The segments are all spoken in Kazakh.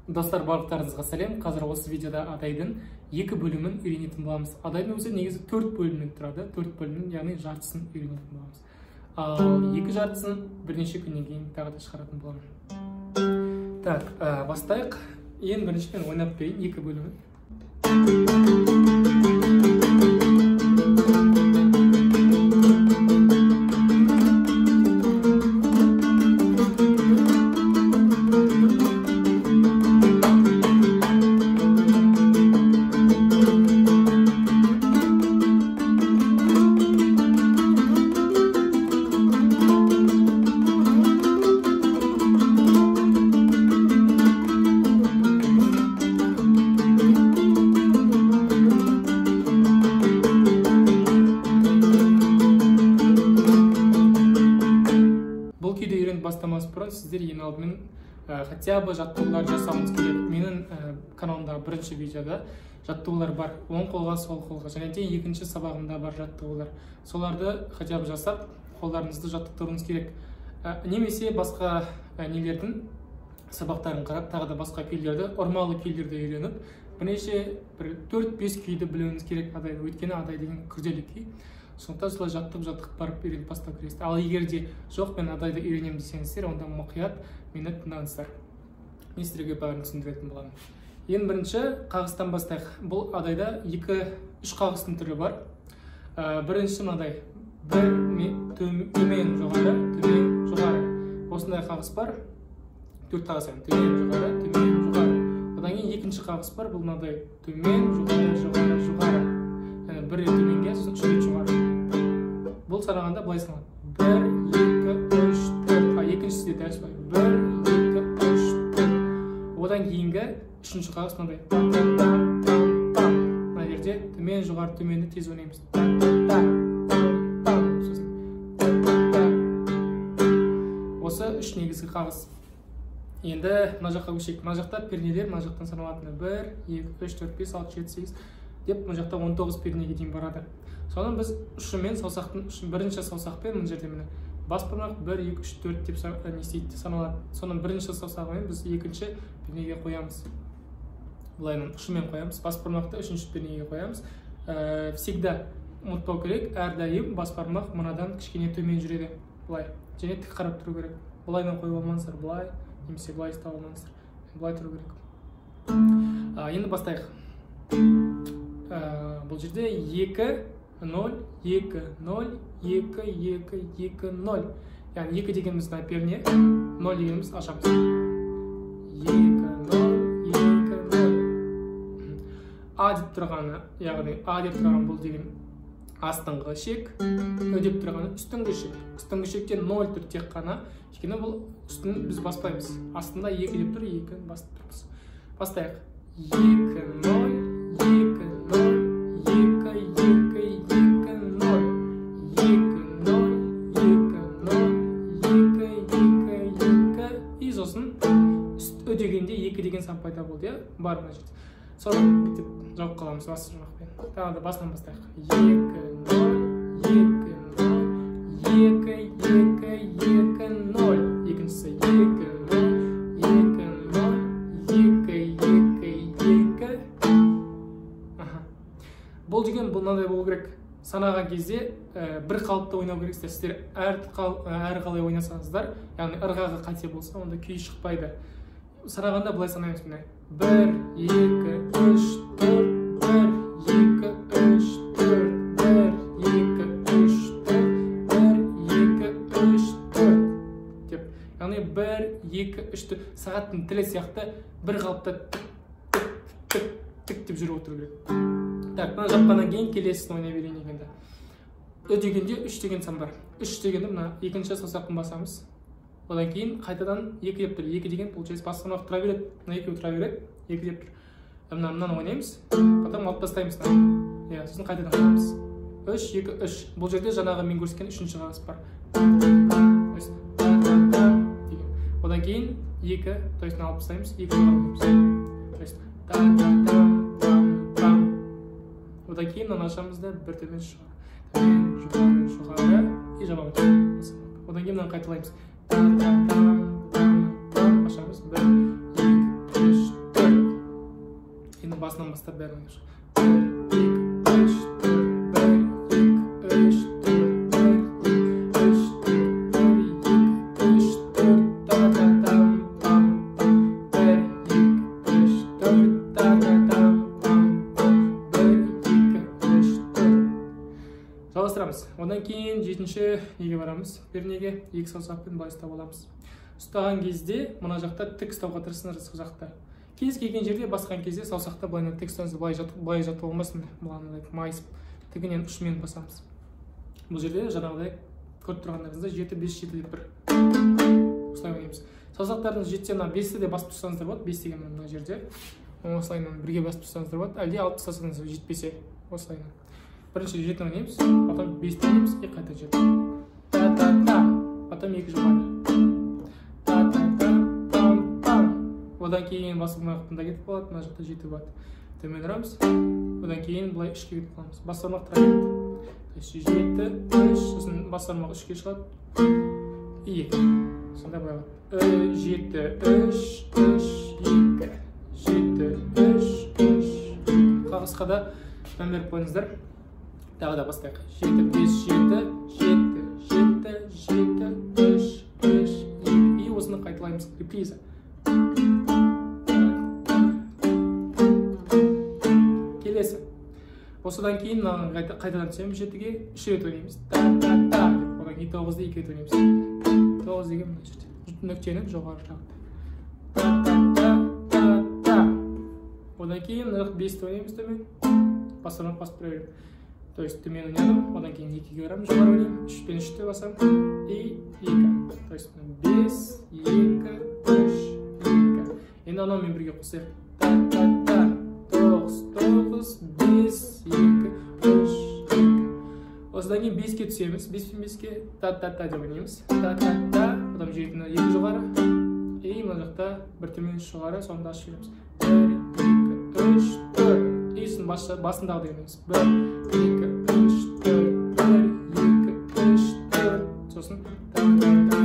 Достар, барлықтарыңызға сәлем. Қазір осы видеода адайдың екі бөлімін үйренетін боламыз. Адайдың өзі негізі 4 бөлімнен тұрады. 4 бөлімнен, яғни жартысын үйренетін боламыз. Ал екі жартысын бірнеше күннен кейін тағы да шығаратын боламын. Так, бастайық. Ең бірінші мен ойнап берейін екі бөлімін. Бастамас бұрын сіздер ең алдымен хотя бы жаттығулар жасауыңыз керек. Менің каналымдағы бірінші видеода жаттығулар бар. Оң қолға, сол қолға, және де екінші сабағымда бар жаттығулар. Соларды хотя бы жасап, қолдарыңызды жаттықтыруыңыз керек. Немесе басқа нелердің сабақтарын қарап, тағы да басқа күйлерді, ормалы күйлерді үйреніп, бірнеше 4-5 күйді білуіңіз керек адайды. Өйткені адай деген күрделі күй. Сондықтан солай жаттығып барып үйреніп бастау керексіз. Ал егер де жоқ, мен адайды үйренемін десеңіздер, онда мұқият мені тыңдаңыздар. Мен сіздерге бәрін түсіндіретін боламын. Ең бірінші қағыстан бастайық. Бұл адайда 2-3 қағыстың түрі бар. Бірінші мынадай. Төмен, жоғары, төмен, жоғары. Осындай қағыс бар. 4 қағыс. Төмен, жоғары, төмен, жоғары. Одан кейін екінші қағыс бар. Бұл мынадай. Төмен, жоғары, жоғары, жоғары. Яғни бір рет төменге, сосын 3 рет жоғары. Бұл санағанда былай саналады. 1, 2, 3, 4. Екіншісі де дәл солай. 1, 2, 3, 4. Одан кейінгі үшінші қағыс мынадай. Мына жерде төмен, жоғары, төменді тез ойнаймыз. Осы үш негізгі қағыс. Енді мына жаққа көшейік. Мына жақта пернелер мына жақтан саналатыны 1, 2, 3, 4, 5, 6, 7, 8 деп мына жақта 19 пернеге дейін барады. Соны біз ұшымен саусақтың бірінші саусақпен мына жерде міне бас бармақ 1, 2, 3, 4 деп не істейді саналады. Соның бірінші саусағымен біз екінші пернеге қоямыз. Бұлайынан ұшымен қоямыз. Бас бармақты үшінші пернеге қоямыз. Всегда ұмытпау керек, әрдайым бас бармақ мынадан кішкене төмен жүреді. Бұлай. Және тік қарап тұру керек. Бұлайдан қойып алмаңыздар, бұлай, немесе бұлай ұстап алмаңыздар. Бұлай тұру керек. Енді бастайық. Бұл жерде 2, 0, 2, 0, 2, 2, 2, 0. Яғни 2 дегеніміз перне, 0 дегеніміз ашамыз. 2, 0, 2, 0. А деп тұрғаны, яғни А деп тұрған бұл деген астыңғы шек, Ö деп тұрғаны үстіңгі шек. Үстіңгі шекте 0 тұр тек қана. Өйткені бұл үстін біз баспаймыз. Астында 2 деп тұр, 2 басып тұрмыз. Бастайық. 2, 0, 2, 0, 2, 2, 2, 0. 2, 0, 2, 0, 2, 2, 2. И сосын Ö дегенде 2 деген сан пайда болды, иә? Бар мына жерде. Соны бүйтіп жауып қаламыз басы жұмақпен. Тағы да басынан бастайық. 2, 0, 2, 0, 2, 2, 2, 0. Екіншісі 2, 0, 2, 0, 2, 2, 2. Бұл деген бұл мынандай болу керек. Санаған кезде бір қалыпты ойнау керексіздер. Сіздер әр қалай ойнасаңыздар, яғни ырғағы қате болса, онда күй шықпайды. Санағанда былай санаймыз міне. 1, 2, 3, 4, 1, 2, 3, 4, 1, 2, 3, 4, 1, 2, 3, 4 деп. Яғни 1, 2, 3, 4 сағаттың тілі сияқты бір қалыпта тік деп жүріп отыру керек. Так, мына жапқаннан кейін келесісін ойнай берейін егенде. Ö дегенде 3 деген сан бар. 3 дегенде мына екінші саусақпен басамыз. Одан кейін қайтадан 2 деп тұр. 2 деген получается бас бармақ тұра береді. Мына 2 тұра береді. 2 деп тұр. Мынаны ойнаймыз. Потом алып тастаймыз. Сосын қайтадан ойнаймыз. 3, 2, 3. Бұл жерде жаңағы мен көрсеткен үшінші қағыс бар. Одан кейін 2, то есть алып тастаймыз. 2 ойнаймыз. Одан кейін мынаны ашамыз да бір төмен шығады. Төмен, жоғары, и жабамыз. Одан кейін мынаны қайталаймыз. Ашамыз. 1, 2, 3, басынан бастап бәрін ойнап шығып. 1, 2, 3, 4, 1, 2, 3, 4, 1, 2, 3, 4, та-та-там, пам-пам. 1, 2, 3, 4, та-та-там, пам-пам. 1, 2, 3, 4. Жалғастырамыз. Одан кейін жетінші неге барамыз. Бір неге екі саусақпен былай ұстап аламыз. Ұстаған кезде мына жақта тік ұстауға тырысыңыз сол жақта. Кез келген жерде басқан кезде саусақта былай тік ұстаңыз, былай жатып болмасын, мынандай майысып тігінен ұшымен басамыз. Бұл жерде жаңағыдай көріп тұрғандарыңызда 7 5 7 деп бір осылай ойнаймыз. Саусақтарыңыз жетсе, мына 5-ті де басып тұрсаңыздар болады, 5 деген мына жерде. Осылайынан бірге басып тұрсаңыздар болады, әлде алып тастасаңыз жетпесе осылайынан. Бірінші 7 ойнаймыз, потом 5 ойнаймыз, и қайта 7. Та-та-та, потом 2 жоғары. Одан кейін басылмай қытында кетіп қалады, мына жақта 7 болады. Төмен ұрамыз, одан кейін бұлай 3-ке кетіп қаламыз. Бас бармақ тұра кетті. 7, 3, сосын бас бармақ 3-ке шығады. 2. Сонда бұлай болады. 7, 3, 3, 2. 7, 3, 3, 2. Қағысқа да мән беріп қойыңыздар. Тағы да бастайық. 7, 5, 7, 7, 7, 7, 3, 3, 2. И осыны қайталаймыз. Реприза. Келесі. Осыдан кейін қайтадан түсеміз 7-ге 3 рет ойнаймыз. Та-та-та. Одан кейін 9-ды 2 рет ойнаймыз. 9 деген мына жерде. Нүктенің жоғары жағында. Та-та-та-та-та. Одан кейін 5-ті ойнаймыз төмен. Басырмақ басып тұра беремін. То есть төмен ойнадым, одан кейін 2-ге барамын, жоғары ойнаймын. 3 пен 3-ті басамын. И 2. То есть 5, 2, 3, 2. Енді анаумен бірге қосайық. Та-та-та. 9, 5, 2, 3, 2. Осыдан кейін 5-ке түсеміз. 5 пен 5-ке та-та-та деп ойнаймыз. Та-та-та. Одан 7-ні 2 жоғары. И мына жақта бір төмен жоғары, соңында ашып жібереміз. 1, 2, 3, 4. И сосын басындағы ойнаймыз. 1, 2, 3, 4. 1, 2, 3, 4. Сосын та-та-та.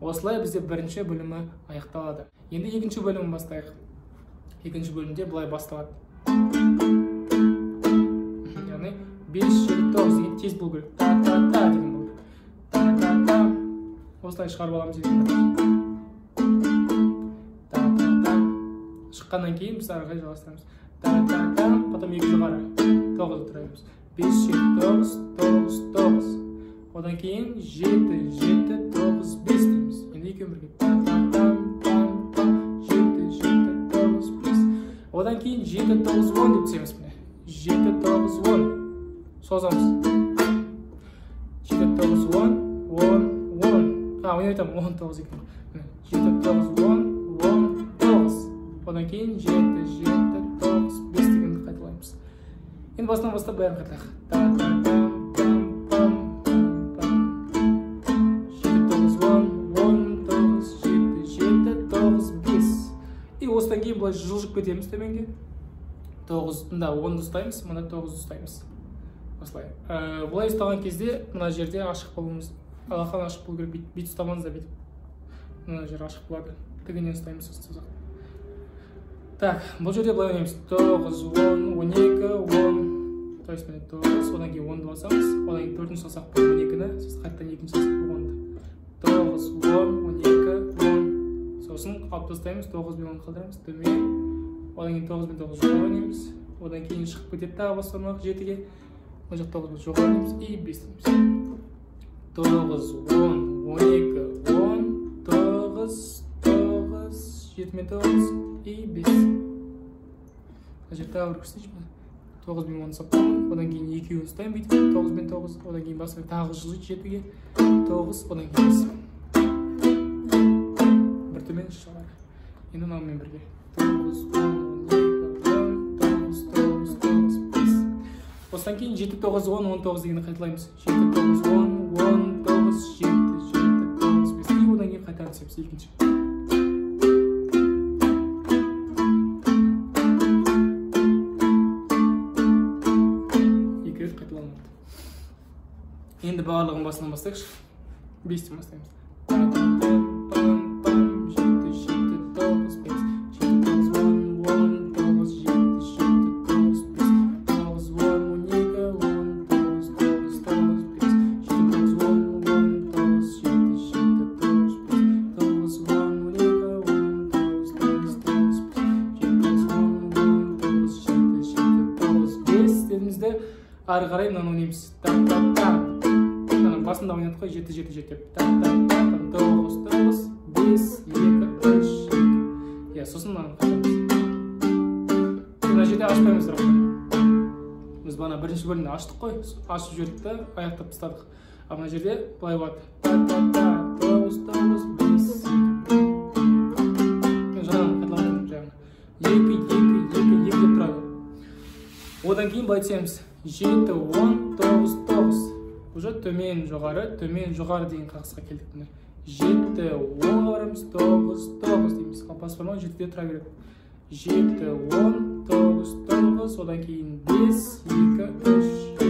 Осылай бізде бірінші бөлімі аяқталады. Енді екінші бөлімін бастайық. Екінші бөлімде бұлай басталады. Яғни 5, 7, 9 деген тез болу керек. Та-та-та деген болу. Та-та-та. Осылай шығарып аламыз деген. Та-та-та. Шыққаннан кейін біз ары қарай жалғастырамыз. Та-та-та. Потом 2 жоғары. 9-ды тұраймыз. 5, 7, 9, 9, 9. Одан кейін 7, 7, 9, 5 дейміз. Енді екеуін бірге. Та-та-там, 7, 7, 9, 5. Одан кейін 7, 9, 10 деп түсеміз. 7, 9, 10. Созамыз. 7, 9, 10, 10, 10. Ойнай айтамын, 10, 9 екен. 7, 9, 10, 10, 9. Одан кейін 7, 7, 9, 5 дегенді қайталаймыз. Енді басынан бастап бәрін қайтайық. Та-та-там. Осыдан кейін бұлай жылжып кетеміз төменге. 9-да 10-ды ұстаймыз, мына 9-ды ұстаймыз. Осылай. Бұлай ұстаған кезде мына жерде ашық болуымыз. Алақан ашық болу керек. Бит ұстамаңыздар бүйтіп. Мына жер ашық болады. Тігінен ұстаймыз саусақ. Так, бұл жерде былай ойнаймыз. 9, 10, 12, 10. То есть міне 9, одан кейін 10-ды басамыз. Одан кейін 4-ші саусақпен 12-ні, сосын қайттан 2-ші саусақпен 10-ды. 9, 10, 12, 10. Сосын алып тастаймыз, 9 пен 10 қалдырамыз, төмен. Одан кейін 9 пен 9 жоғары ойнаймыз. Одан кейін шығып кетеді тағы басырмақ 7-ге. Мына жақ 9 пен жоғары ойнаймыз и 5 дейміз. 9, 10, 12, 10, 9, 9, 7 мен 9 и 5. Мына жер тағы бір көрсетейінші ме? 9 пен 10 саптамын, одан кейін 2-ін ұстаймын бүйтіп, 9 пен 9, одан кейін басырмақ тағы жылжиды 7-ге, 9, одан кейін 5. Төмен шығар. Енді мынаумен бірге. 9, 10, 12, 10, 9, 9, 9, 5. Осыдан кейін 7, 9, 10, 19 дегенді қайталаймыз. 7, 9, 10, 10, 9, 7, 7, 9, 5. И одан кейін қайтадан түсеміз екінші. Екі рет қайталанады. Енді барлығын басынан бастайықшы. 5-тен бастаймыз. Ары қарай мынаны ойнаймыз. Басында ойнадық қой, 7-7-7 деп. 9-9-5-2-3. Сосын мынаны қайтамыз. Мына жерде ашпаймыздар ғой. Біз бана бірінші бөлімді аштық қой, ашып жібердік, аяқтап тастадық. А мына жерде былай болады. 9-9-5-2. Жаңағы қайталанып жаңағы. 2-2-2-2 деп тұрады. Одан кейін былай түсеміз. 7-10-9-9. Уже төмен жоғары деген қағысқа келдік. 7-10 барамыз, 9-9 дейміз. Қалпас бар ма? 7-де тұра береді. 7-10-9-9. Одан кейін 5-2-3-2.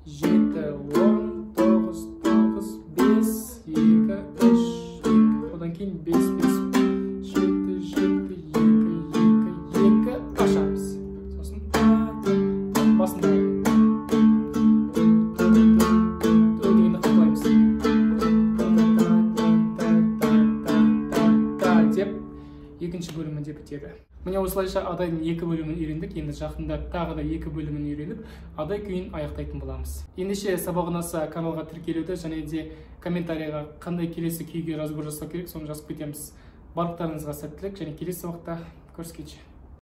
7-10-9-9-5-2-3-2. Одан кейін 5-5-7-7-2-2 ашамыз. Сосын басында дегенді қайталаймыз. Деп екінші бөлімінде бітеді. Міне осылайша адайдың 2 бөлімін үйрендік. Енді жақында тағы да 2 бөлімін үйреніп, адай күйін аяқтайтын боламыз. Ендеше сабақ ұнаса каналға тіркелуді және де комментарийға қандай келесі күйге разбор жасау керек, соны жазып кетеміз. Барлықтарыңызға сәттілік және келесі сабақта көріскенше.